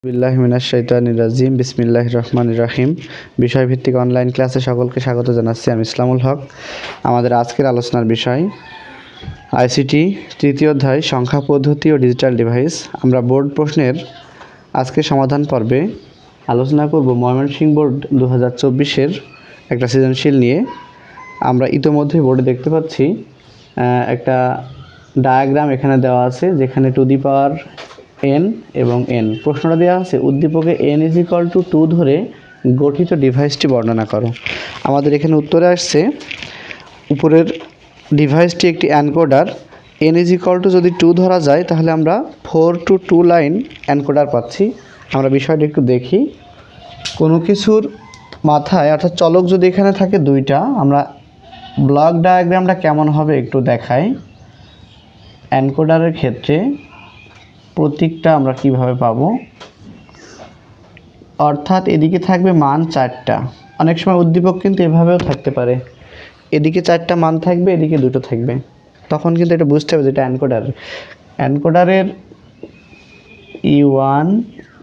বিল্লাহি মিনাশ শাইতানির রাজিম বিসমিল্লাহির রহমানির রহিম। বিষয়ভিত্তিক অনলাইন ক্লাসে সকলকে স্বাগত জানাচ্ছি। আমি ইসলামুল হক। আমাদের আজকের আলোচনার বিষয় আইসিটি তৃতীয় অধ্যায় সংখ্যা পদ্ধতি ও ডিজিটাল ডিভাইস। আমরা বোর্ড প্রশ্নের আজকে সমাধান পর্বে আলোচনা করব ময়মনসিংহ বোর্ড 2024-এর একটা সৃজনশীল নিয়ে। আমরা ইতোমধ্যে বোর্ডে দেখতে পাচ্ছি একটা ডায়াগ্রাম এখানে দেওয়া আছে, যেখানে টু দি পাওয়ার n এবং n প্রশ্নটা দেওয়া আছে উদ্দীপকে n = 2 ধরে গঠিত ডিভাইসটি বর্ণনা করো। আমাদের এখানে উত্তরে আসছে উপরের ডিভাইসটি একটি এনকোডার। n = যদি 2 ধরা যায় তাহলে আমরা 4 to 2 লাইন এনকোডার পাচ্ছি। আমরা বিষয়টা একটু দেখি। কোনো কিছুর মাথায় অর্থাৎ চলক যদি এখানে থাকে দুইটা, আমরা ব্লক ডায়াগ্রামটা কেমন হবে একটু দেখাই। এনকোডারের ক্ষেত্রে প্রতীকটা আমরা কিভাবে পাবো, অর্থাৎ এদিকে থাকবে মান 4টা। অনেক সময় উদ্দীপক কিন্তু এভাবেও থাকতে পারে, এদিকে 4টা মান থাকবে, এদিকে 2টো থাকবে। তখন কিন্তু এটা বুঝতে হবে যেটা এনকোডারের E1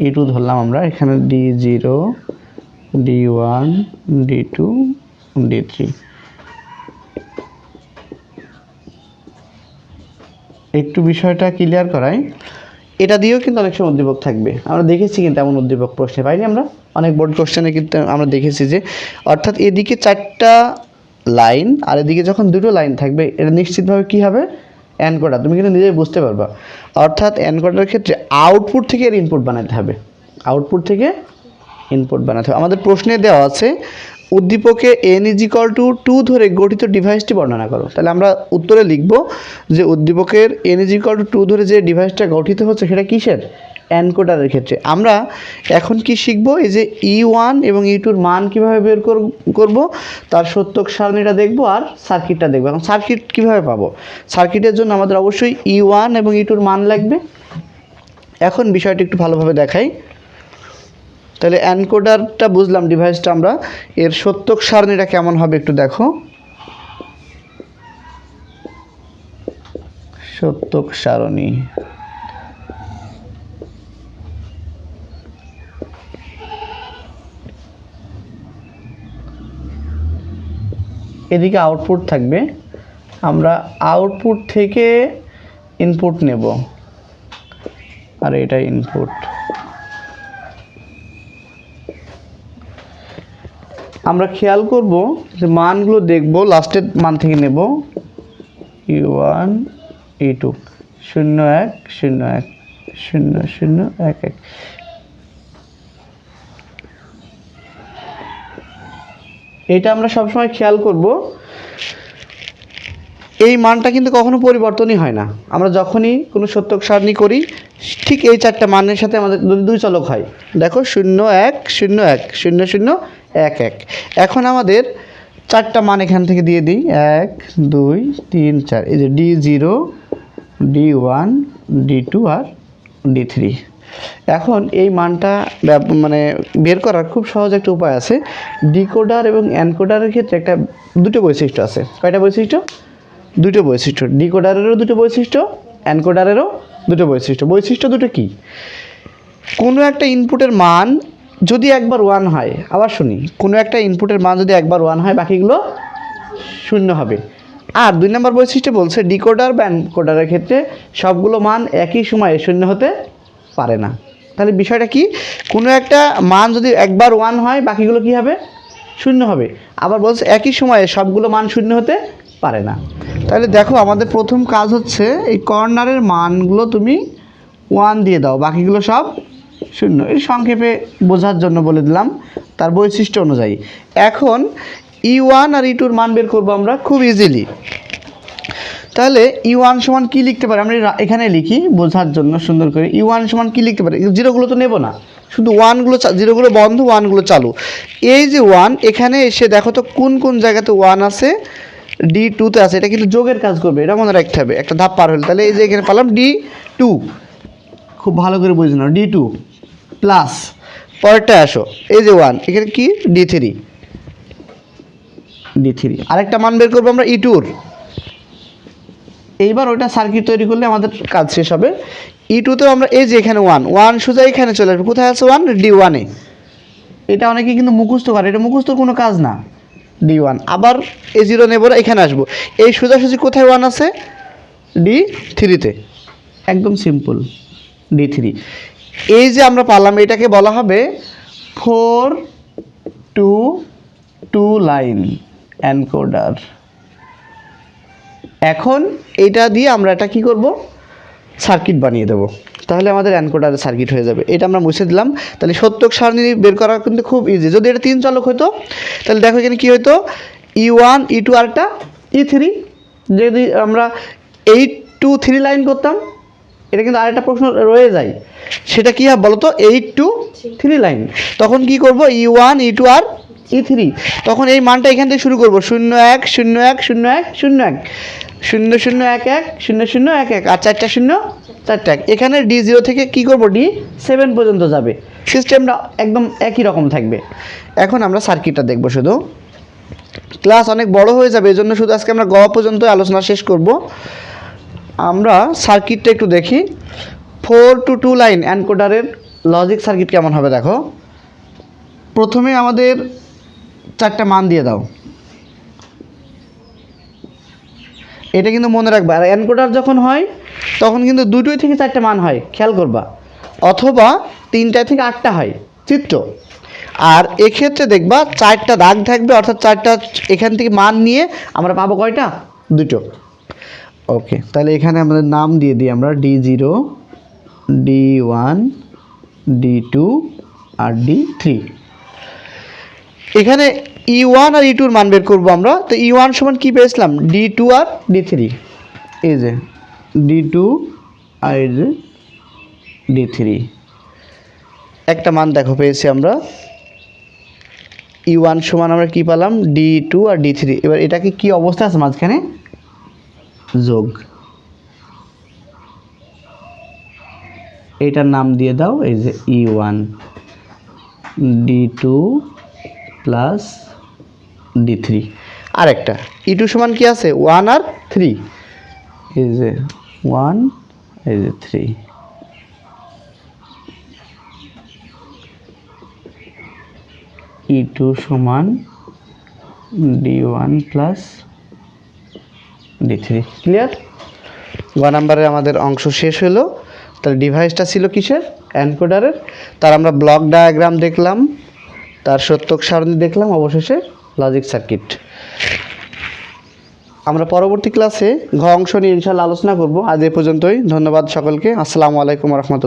E2 ধরলাম আমরা, এখানে D0 D1 D2 D3। একটু বিষয়টা ক্লিয়ার করাই। এটা দিয়েও কিন্তু অনেক সময় উদ্দীপক থাকবে, আমরা দেখেছি কিন্তু এমন উদ্দীপক প্রশ্নে পাইনি আমরা অনেক বোর্ড কোশ্চেনে, কিন্তু আমরা দেখেছি যে অর্থাৎ এদিকে 4টা লাইন আর এদিকে যখন 2টো লাইন থাকবে, এটা নিশ্চিতভাবে কী হবে, এনকোডার। তুমি কিন্তু নিজেই বুঝতে পারবা। অর্থাৎ এনকোডারের ক্ষেত্রে আউটপুট থেকে এর ইনপুট বানাতে হবে, আউটপুট থেকে ইনপুট বানাতে হবে। আমাদের প্রশ্নে দেওয়া আছে উদ্দীপকে n = 2 ধরে গঠিত ডিভাইসটি বর্ণনা করো। তাহলে আমরা উত্তরে লিখব যে উদ্দীপকের n = 2 ধরে যে ডিভাইসটা গঠিত হচ্ছে সেটা কিসের, এনকোডারের ক্ষেত্রে। আমরা এখন কি শিখব, এই যে E1 এবং E2-র মান কিভাবে বের করব, তার সত্যক সারণীটা দেখব আর সার্কিটটা দেখব। এখন সার্কিট কিভাবে পাবো, সার্কিটের জন্য আমাদের অবশ্যই E1 এবং E2-র মান লাগবে। এখন বিষয়টা একটু ভালোভাবে দেখাই। তাহলে এনকোডারটা বুঝলাম, ডিভাইসটা, আমরা এর সত্যক সারণীটা কেমন হবে একটু দেখো। সত্যক সারণী, এদিকে আউটপুট থাকবে, আমরা আউটপুট থেকে ইনপুট নেব, আর এটা ইনপুট। আমরা খেয়াল করব যে মানগুলো দেখব, লাস্টের মান থেকে নেব E1 E2 0 1 0 1 0 0 1 1। এটা আমরা সবসময় খেয়াল করব, এই মানটা কিন্তু কখনো পরিবর্তনই হয় না। আমরা যখনই কোনো সত্যক সারণী করি, ঠিক এই 4টা মানের সাথে আমাদের যদি 2 চলক হয়, দেখো 0 1 0 1 0 0 1 1। এখন আমাদের 4টা মান এখান থেকে দিয়ে দিই, 1 2 3 4। এই যে D0 D1 D2 আর D3। এখন এই মানটা মানে বের করার খুব সহজ একটা উপায় আছে। ডিকোডার এবং এনকোডারের ক্ষেত্রে দুটো বৈশিষ্ট্য আছে। কয়টা বৈশিষ্ট্য, দুটো বৈশিষ্ট্য। ডিকোডারেরও দুটো বৈশিষ্ট্য, এনকোডারেরও দুটো বৈশিষ্ট্য। বৈশিষ্ট্য দুটো কি, কোনো একটা ইনপুটের মান যদি একবার 1 হয়, আবার শুনি, কোনো একটা ইনপুটের মান যদি একবার 1 হয়, বাকিগুলো 0 হবে। আর 2 নম্বর বৈশিষ্ট্য বলছে ডিকোডার বা এনকোডারের ক্ষেত্রে সবগুলো মান একই সময়ে 0 হতে পারে না। তাহলে বিষয়টা কি, কোনো একটা মান যদি একবার 1 হয়, বাকিগুলো কি হবে, 0 হবে। আবার বলছে একই সময়ে সবগুলো মান 0 হতে পারে না। তাহলে দেখো, আমাদের প্রথম কাজ হচ্ছে এই কর্নারের মানগুলো তুমি 1 দিয়ে দাও, বাকিগুলো সব 0। এই সংক্ষেপে বোঝার জন্য বলে দিলাম তার বৈশিষ্ট্য অনুযায়ী। এখন E1 আর E2-র মান বের করবো আমরা খুব ইজিলি। তাহলে E1 সমান কী লিখতে পারি, আমরা এখানে লিখি বোঝার জন্য সুন্দর করে। E1 সমান কী লিখতে পারি, জিরোগুলো তো নেব না, শুধু 1গুলো, জিরোগুলো বন্ধ, 1গুলো চালু। এই যে 1, এখানে এসে দেখো তো কোন কোন জায়গাতে 1 আছে, D2-তে আছে। এটা কিন্তু যোগের কাজ করবে, এটা মনে রাখতে হবে, একটা ধাপ পার হলে। তাহলে এই যে এখানে পেলাম D2, খুব ভালো করে বুঝে নাও, D2 প্লাস পরেরটা আসো, এই যে 1, এখানে কি D3। আরেকটা মান বের করবো আমরা E2-র। এইবার ওইটা সার্কিট তৈরি করলে আমাদের কাজ শেষ হবে। E2তেও আমরা এই যে এখানে 1 সোজা এখানে চলে আসবে, কোথায় আছে 1? D1-এ। এটা অনেকে কিন্তু মুখস্থ করে, এটা মুখস্থর কোনো কাজ না। D1 আবার A0 নেব, এখানে আসবো, এই সোজাসুজি কোথায় 1 আছে? D3-তে। একদম সিম্পল, D3। এই যে আমরা পারলাম, এটাকে বলা হবে 4-to-2 লাইন এনকোডার। এখন এটা দিয়ে আমরা এটা কি করব? সার্কিট বানিয়ে দেবো, তাহলে আমাদের এনকোডারের সার্কিট হয়ে যাবে। এটা আমরা মুছে দিলাম। তাহলে সত্যক সারণী বের করা কিন্তু খুব ইজি। যদি এটা 3 চলক হতো তাহলে দেখো এখানে কী হতো, E1 E2 আর একটা E3। যদি আমরা 8-to-3 লাইন করতাম, এটা কিন্তু আরেকটা প্রশ্ন রয়ে যায়, সেটা কী হবে বলো তো? 8-to-3 line. তখন কি করব? E1 E2 আর E3। তখন এই মানটা এখান থেকে শুরু করব, 0 1 0 1 0 1 0 1 0 0 1 1 0 0 1 1 আর 4টা 0 4টা 1। এখানে D0 থেকে কি করব? D7 পর্যন্ত যাবে। সিস্টেমটা একদম একই রকম থাকবে। এখন আমরা সার্কিটটা দেখব শুধু, ক্লাস অনেক বড় হয়ে যাবে, এই জন্য শুধু আজকে আমরা গ পর্যন্ত আলোচনা শেষ করব। আমরা সার্কিটটা একটু দেখি। 4-to-2 লাইন এনকোডারের লজিক সার্কিট কেমন হবে দেখো। প্রথমে আমাদের 4টা মান দিয়ে দাও, এটা কিন্তু মনে রাখবা। আর এনকোডার যখন হয় তখন কিন্তু 2টোই থেকে 4টে মান হয়, খেয়াল করবা, অথবা 3টা থেকে 8টা হয় চিত্র। আর এক্ষেত্রে দেখবা 4টা দাগ থাকবে, অর্থাৎ 4টা এখান থেকে মান নিয়ে আমরা পাবো কয়টা? 2টো। ওকে, তাহলে এখানে আমাদের নাম দিয়ে দিই আমরা D0, D1, D2 আর D3। এখানে E1 আর E2 এর মান বের করবো আমরা। তো E1 সমান কী পেয়েছিলাম? D2 আর D3। এই যে D2 আর এই যে D3, একটা মান দেখো পেয়েছি আমরা। E1 সমান আমরা কী পেলাম? D2 আর D3। এবার এটাকে কি অবস্থা আছে মাঝখানে? যোগ। এটার নাম দিয়ে দাও এই যে E1, D2 প্লাস D3। আর একটা E2 সমান কি আছে? 1 আর 3। এই যে 1, এই যে 3। E2 সমান D1 প্লাস D3। ক্লিয়ার? গ নাম্বারে আমাদের অংশ শেষ হলো। তাহলে ডিভাইসটা ছিল কিসের? এনকোডারের। তার আমরা ব্লক ডায়াগ্রাম দেখলাম, তার সত্যক সারণী দেখলাম, অবশেষে লজিক সার্কিট। আমরা পরবর্তী ক্লাসে ঘ অংশ নিয়ে ইনশাআল্লাহ আলোচনা করব। আজ এ পর্যন্তই। ধন্যবাদ সকলকে। আসসালামু আলাইকুম রহমতুল্লাহ।